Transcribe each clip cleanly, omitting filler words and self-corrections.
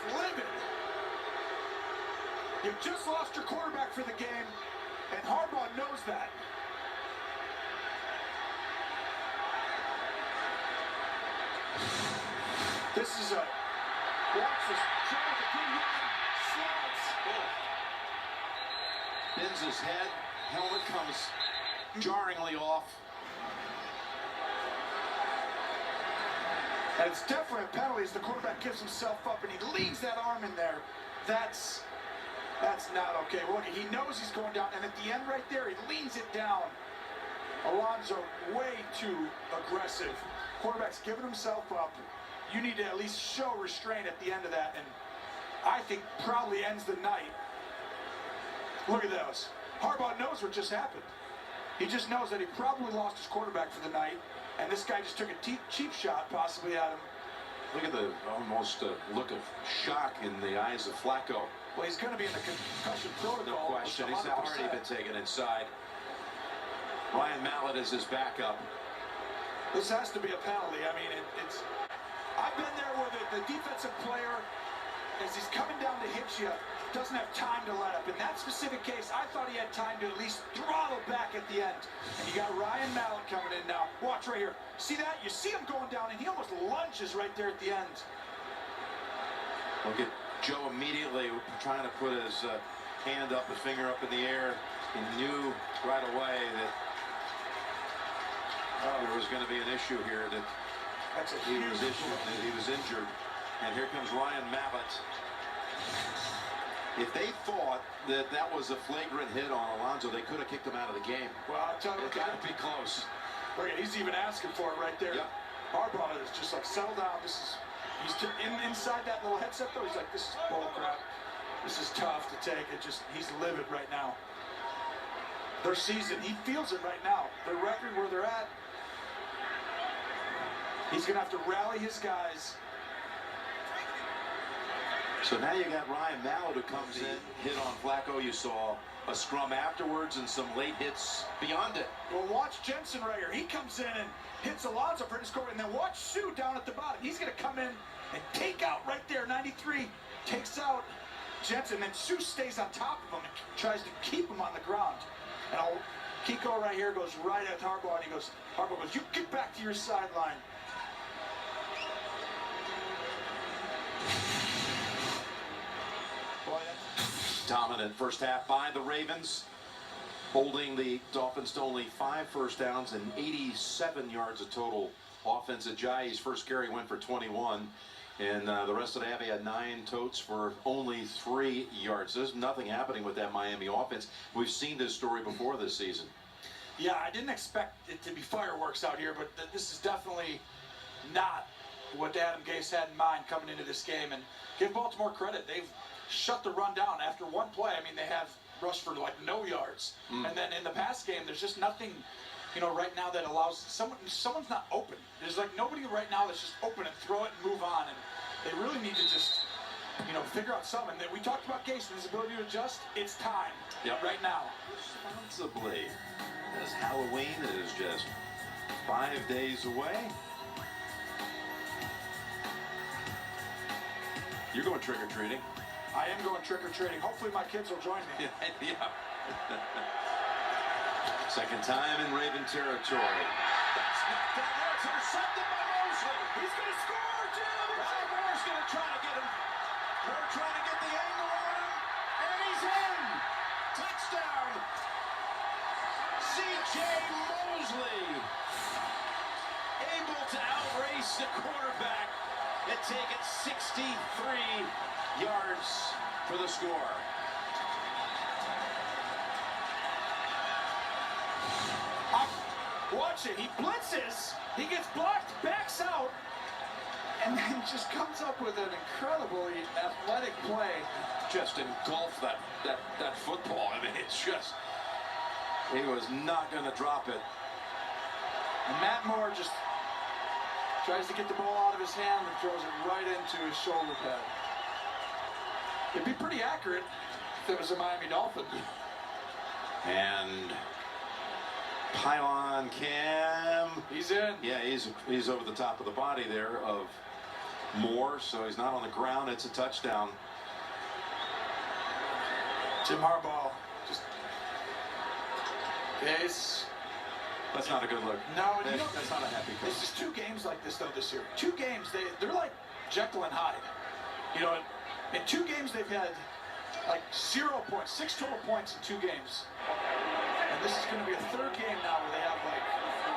livid. You've just lost your quarterback for the game, and Harbaugh knows that. This is a watch this. Try with a good run, slides. Bends his head, helmet comes jarringly off. And it's definitely a penalty as the quarterback gives himself up and he leans that arm in there. That's not okay. Well, look, he knows he's going down, and at the end right there, he leans it down. Alonso way too aggressive. Quarterback's giving himself up. You need to at least show restraint at the end of that, and I think probably ends the night. Look at those. Harbaugh knows what just happened. He just knows that he probably lost his quarterback for the night, and this guy just took a cheap shot possibly at him. Look at the almost look of shock in the eyes of Flacco. Well, he's going to be in the concussion protocol. No question. He's already been taken inside. Ryan Mallett is his backup. This has to be a penalty. I mean, it's. I've been there where the defensive player, as he's coming down to hit you, doesn't have time to let up. In that specific case, I thought he had time to at least throttle back at the end. And you got Ryan Mallett coming in now. Watch right here. See that? You see him going down, and he almost lunges right there at the end. Look at Joe immediately trying to put his hand up, his finger up in the air. He knew right away that there was going to be an issue here, that he was injured. And here comes Ryan Mallett. If they thought that that was a flagrant hit on Alonso, they could have kicked him out of the game. Well, I'll tell you, it got to be close. Look, he's even asking for it right there. Yep. Harbaugh is just like, settle down. He's inside that little headset though. He's like, this is bull crap. This is tough to take. He's livid right now. Their season, he feels it right now. Their record where they're at. He's gonna have to rally his guys. So now you got Ryan Mallett who comes in, hit on Flacco. You saw a scrum afterwards and some late hits beyond it. Well, watch Jensen right here. He comes in and hits Alonso for his score, and then watch Sue down at the bottom. He's going to come in and take out right there. 93 takes out Jensen, and then Sue stays on top of him and tries to keep him on the ground. And Kiko right here goes right at Harbaugh, and Harbaugh goes, you get back to your sideline. Dominant first half by the Ravens, holding the Dolphins to only 5 first downs and 87 yards of total offense. Ajayi's first carry went for 21, and the rest of the half he had 9 totes for only 3 yards. There's nothing happening with that Miami offense. We've seen this story before this season. Yeah, I didn't expect it to be fireworks out here, but this is definitely not what Adam Gase had in mind coming into this game. And give Baltimore credit. They've shut the run down after one play. I mean, they have rushed for like no yards. And then in the pass game, there's just nothing, right now that allows someone's not open. There's like nobody right now that's just open and throw it and move on. And they really need to just, figure out something. We talked about Gase and his ability to adjust. It's time right now. Responsibly, as Halloween is just 5 days away. You're going trick-or-treating. I am going trick-or-treating. Hopefully my kids will join me. Yeah. Second time in Raven territory. That's knocked down there. It's intercepted by Mosley. He's going to score, Jim! Moore's going to try to get him. Moore trying to get the angle on him. And he's in. Touchdown. C.J. Mosley. Able to outrace the quarterback and take it 63 yards for the score. Watch it. He blitzes. He gets blocked, backs out, and then just comes up with an incredibly athletic play. Just engulfed that football. I mean, it's just, he was not going to drop it. And Matt Moore just tries to get the ball out of his hand and throws it right into his shoulder pad. It'd be pretty accurate if it was a Miami Dolphin. And pylon Cam. He's in. Yeah, he's over the top of the body there of more, so he's not on the ground. It's a touchdown. Jim Harbaugh just Gase. That's not a good look. No, that's not a happy coach. It's just 2 games like this though this year. 2 games, they're like Jekyll and Hyde. You know, in 2 games they've had like 0 points, 6 total points in 2 games. And this is going to be a 3rd game now where they have like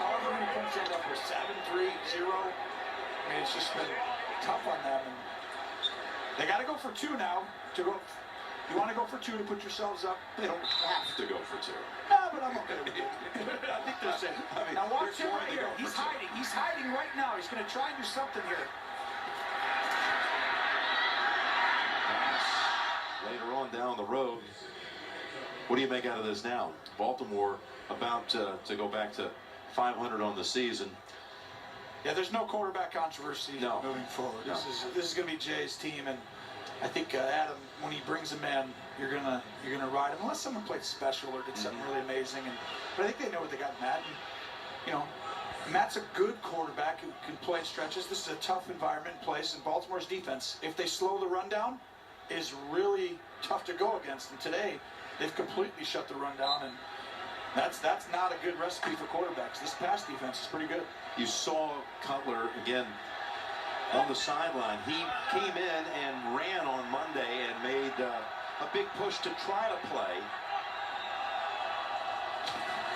however many points they end up with, 7, 3, 0. I mean, it's just been tough on them. And they got to go for 2 now to go. You want to go for 2 to put yourselves up? They don't have to go for 2. No, but I'm okay with it. I think they're safe. Now watch him right here. He's hiding. He's hiding right now. He's going to try and do something here. Later on down the road, what do you make out of this now? Baltimore about to go back to 500 on the season. Yeah, there's no quarterback controversy moving forward. No. This is going to be Jay's team, and I think Adam, when he brings him in, you're gonna ride him unless someone played special or did something really amazing. But I think they know what they got in Matt. And, you know, Matt's a good quarterback who can play in stretches. This is a tough environment in place, and Baltimore's defense, if they slow the run down, is really tough to go against. And today, they've completely shut the run down, and that's not a good recipe for quarterbacks. This pass defense is pretty good. You saw Cutler again on the sideline. He came in and ran on Monday and made a big push to try to play.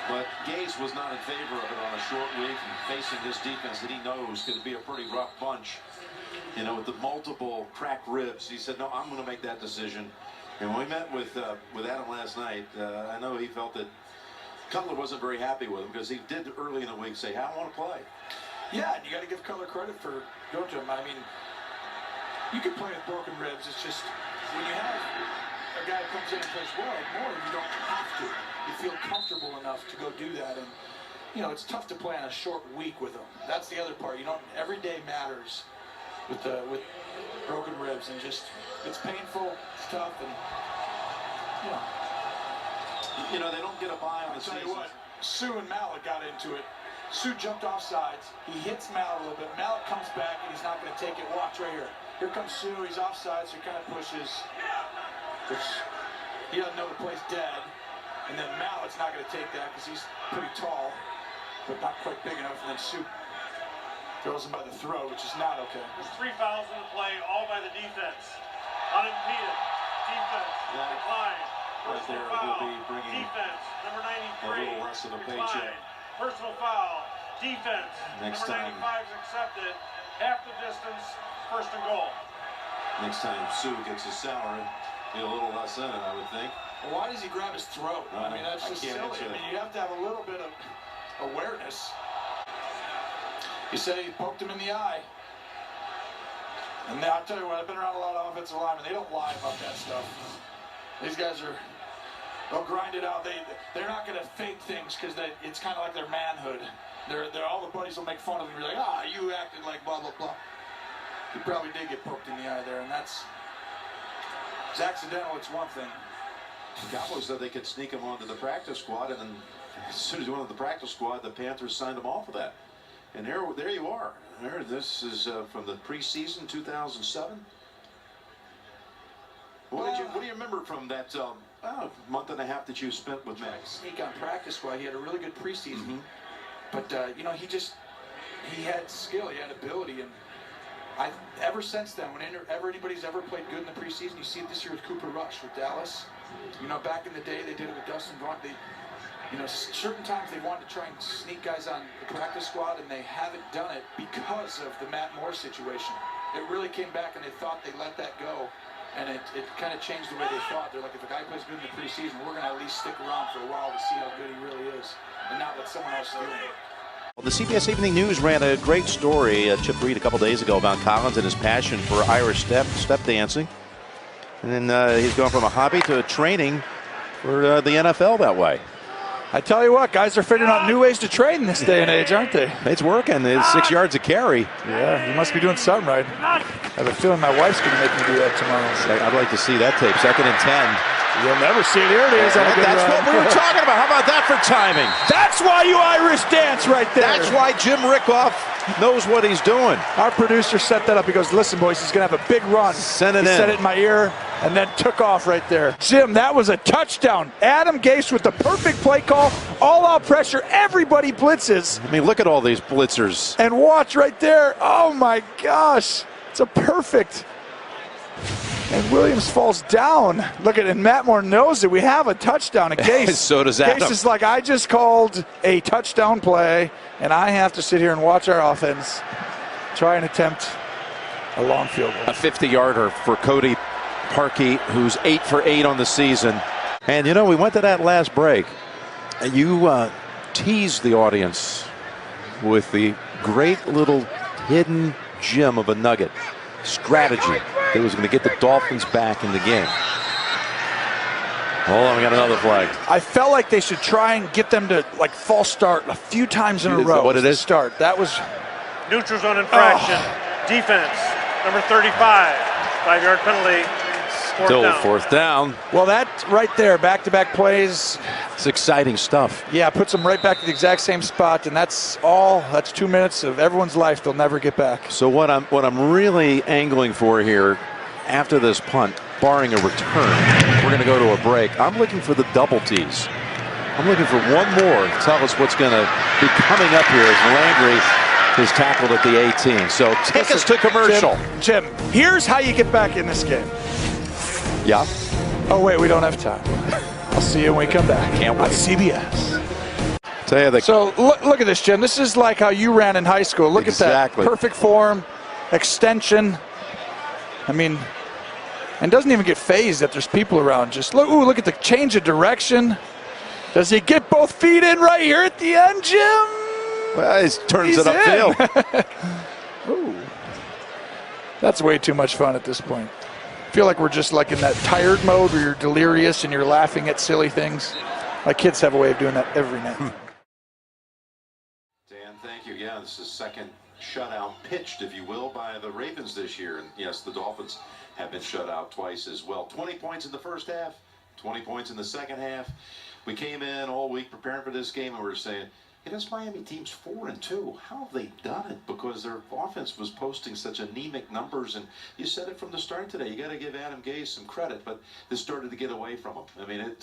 But Gase was not in favor of it on a short week and facing this defense that he knows could be a pretty rough bunch. You know, with the multiple cracked ribs, he said, no, I'm going to make that decision. And when we met with Adam last night, I know he felt that Cutler wasn't very happy with him because he did early in the week say, I want to play. Yeah, and you got to give Cutler credit for going to him. I mean, you can play with broken ribs. It's just when you have a guy who comes in and plays well, more you don't have to. You feel comfortable enough to go do that, and you know it's tough to play on a short week with him. That's the other part. You don't. Every day matters with broken ribs, and just it's painful, it's tough, and you know they don't get a bye on the season. I'll tell you what, Sue and Mallet got into it. Sue jumped off sides. He hits Mallet a little bit. Mallet comes back, and he's not going to take it. Watch right here. Here comes Sue. He's off sides, so he kind of pushes. Which he doesn't know the play's dead. And then Mallet's not going to take that because he's pretty tall, but not quite big enough. And then Sue throws him by the throat, which is not okay. There's 3 fouls in the play, all by the defense. Unimpeded. Defense. Decline. Right there, foul. we'll be bringing defense. Number 93. a little less of a paycheck. Personal foul. Defense. Next Number time. 95 is accepted. Half the distance. First and goal. Next time Sue gets his salary, be a little less in it, I would think. Well, why does he grab his throat? I mean, that's just silly. I mean, you have to have a little bit of awareness. You say he poked him in the eye. And now, I'll tell you what, I've been around a lot of offensive linemen. They don't lie about that stuff. These guys they'll grind it out. They're not going to fake things because it's kind of like their manhood. They're all the buddies will make fun of them. You're like, you acted like blah, blah, blah. He probably did get poked in the eye there, and it's accidental. It's one thing. The Cowboys said they could sneak him onto the practice squad, and then as soon as he went to the practice squad, the Panthers signed him off of that. And there you are. This is from the preseason 2007. What do you remember from that month and a half that you spent with Max? Sneak on practice squad. He had a really good preseason, but he had skill, he had ability, and ever since then, whenever anybody's ever played good in the preseason, you see it this year with Cooper Rush with Dallas. You know, back in the day, they did it with Dustin Vaughn. Certain times they wanted to try and sneak guys on the practice squad, and they haven't done it because of the Matt Moore situation. It really came back, and they thought they let that go, and it kind of changed the way they thought. They're like, if a guy plays good in the preseason, we're going to at least stick around for a while to see how good he really is, and not let someone else do it. Well, the CBS Evening News ran a great story, Chip Reed, a couple days ago about Collins and his passion for Irish step dancing. And then he's gone from a hobby to a training for the NFL that way. I tell you what, guys are figuring out new ways to train in this day and age, aren't they? It's working. It's 6 yards a carry. Yeah, you must be doing something right. I have a feeling my wife's going to make me do that tomorrow. I'd like to see that tape. 2nd and 10. You'll never see it. Here it is. That's what we were talking about. How about that for timing? That's why you Irish dance right there. That's why Jim Rickoff knows what he's doing. Our producer set that up. He goes, listen, boys, he's going to have a big run. Send it he in. said it in my ear and then took off right there. Jim, that was a touchdown. Adam Gase with the perfect play call. All-out pressure. Everybody blitzes. I mean, look at all these blitzers. And watch right there. Oh, my gosh. It's a perfect. And Williams falls down. Look at it, and Matt Moore knows it. We have a touchdown. And Gase, so does Adam. Gase is like, I just called a touchdown play, and I have to sit here and watch our offense try and attempt a long field goal. A 50-yarder for Cody Parkey, who's 8 for 8 on the season. And, you know, we went to that last break, and you teased the audience with the great little hidden gem of a nugget. Strategy that was going to get the Dolphins back in the game. Hold on, we got another flag. I felt like they should try and get them to like false start a few times in a row. Is that what it is? Start. That was Neutral zone infraction. Defense, number 35. 5-yard penalty. Still fourth down. well, that right there, back-to-back plays. It's exciting stuff. Yeah, puts them right back to the exact same spot, and that's 2 minutes of everyone's life they'll never get back. So what I'm really angling for here, after this punt, barring a return, we're going to go to a break. I'm looking for the double T's. I'm looking for one more to tell us what's going to be coming up here as Landry is tackled at the 18. So take us to commercial. Jim, here's how you get back in this game. Yeah. Oh, wait, we don't have time. I'll see you when we come back. Can't On wait. CBS. Tell you the So look at this, Jim. This is like how you ran in high school. Look Exactly. at that. Perfect form, extension. I mean, and doesn't even get phased that there's people around. Just look, ooh, look at the change of direction. Does he get both feet in right here at the end, Jim? well, he turns He's it upfield. in. Ooh. That's way too much fun at this point. I feel like we're just like in that tired mode where you're delirious and you're laughing at silly things. My kids have a way of doing that every night. Dan, thank you. Yeah, this is second shutout pitched, if you will, by the Ravens this year. And yes, the Dolphins have been shut out twice as well. 20 points in the first half, 20 points in the second half. We came in all week preparing for this game and we were saying, hey, this Miami team's 4-2. How have they done it? Because their offense was posting such anemic numbers. And you said it from the start today. You got to give Adam Gase some credit, but this started to get away from him. I mean,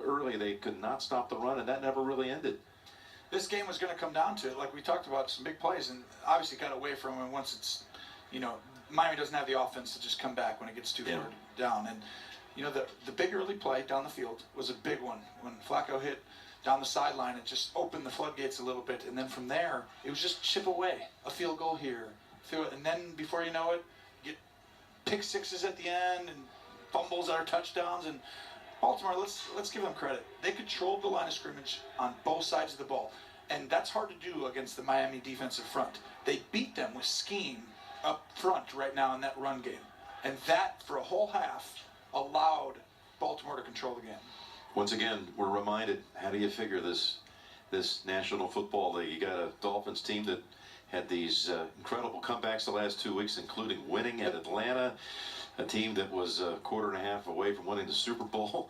early they could not stop the run, and that never really ended. This game was going to come down to it. Like we talked about, some big plays, and obviously got away from him once it's, Miami doesn't have the offense to just come back when it gets too far down. And, the big early play down the field was a big one. When Flacco hit down the sideline, it just opened the floodgates a little bit. And then from there, it was just chip away. A field goal here. And then before you know it, you get pick sixes at the end and fumbles that are touchdowns. And Baltimore, let's give them credit. They controlled the line of scrimmage on both sides of the ball. And that's hard to do against the Miami defensive front. They beat them with scheme up front right now in that run game. And that, for a whole half, allowed Baltimore to control the game. Once again, we're reminded, how do you figure this National Football League? You got a Dolphins team that had these incredible comebacks the last 2 weeks, including winning at Atlanta, a team that was a quarter and a half away from winning the Super Bowl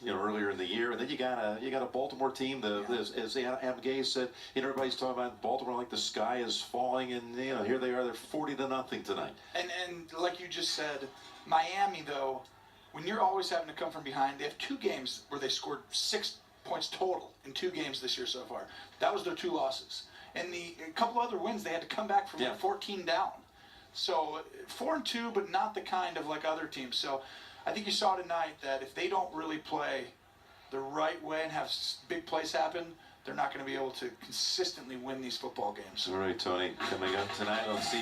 earlier in the year. And then you got a Baltimore team that, as Adam Gase said, everybody's talking about Baltimore like the sky is falling, and here they are, they're 40-0 tonight. And like you just said, Miami, though, when you're always having to come from behind, they have 2 games where they scored 6 points total in 2 games this year so far. That was their 2 losses. And a couple other wins, they had to come back from 14 down. So 4-2, but not the kind of like other teams. So I think you saw tonight that if they don't really play the right way and have big plays happen, they're not going to be able to consistently win these football games. All right, Tony, coming up tonight on CBS.